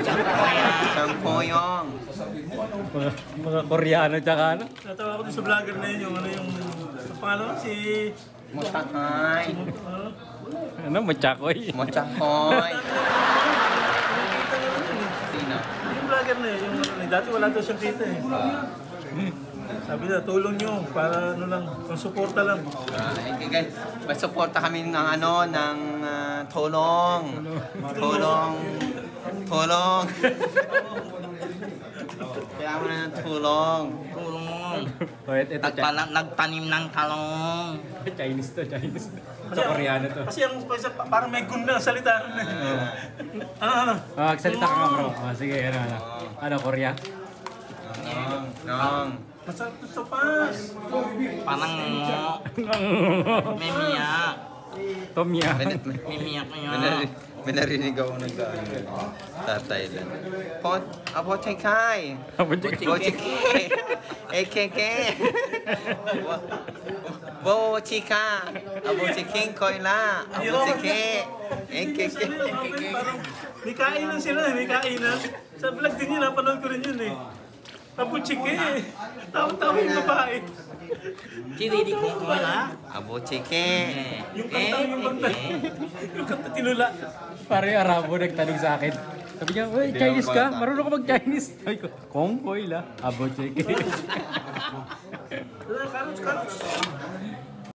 Changpoyong. Changpoyong. Mga Koreano tsaka ano. Natawa ko din sa vlogger na yun, yung ano yung pangalan si... Motakay. Ano, machakoy. Mochakoy. Sino? Yung vlogger na yun, yung dati wala daw siyang kita eh. Sabi na, tulong nyo para ano lang, pang suporta lang. Guys, suporta kami ng ano, ng tulong. Tulong. Tulong. Kaya mo na ng tulong. Tulong. Wait, ito Nagtanim ng talong. Chinese to, Chinese. Sa Koreano to. Kasi ang parang may gun na salita. Ano? Magsalita ka nga bro. Sige, ano. Ano, Korea? Nong. Masarap ito sa pas. Parang may miyak. Tomya. May miyak niya. May narinig ako ng tatay lang. Abo Tekay. Abo Tekay. Ekeke. Bo Chika. Abo Chiking Koila. Abo Teke. Ekeke. May kainan sila, may kainan. Sa vlog din yun, napanood ko rin yun eh. Abo Chike. Tawa-tawa yung babae. Chiridi ko wala. Abo Chike. Yung kanta, yung kanta tinula. Pare Arabo nagtanong sa akin. Sabi niya, "Uy, Chinese ka? Marunong ka mag-Chinese?" Sabi ko, "Kongkoy la, abo cheke." Karots.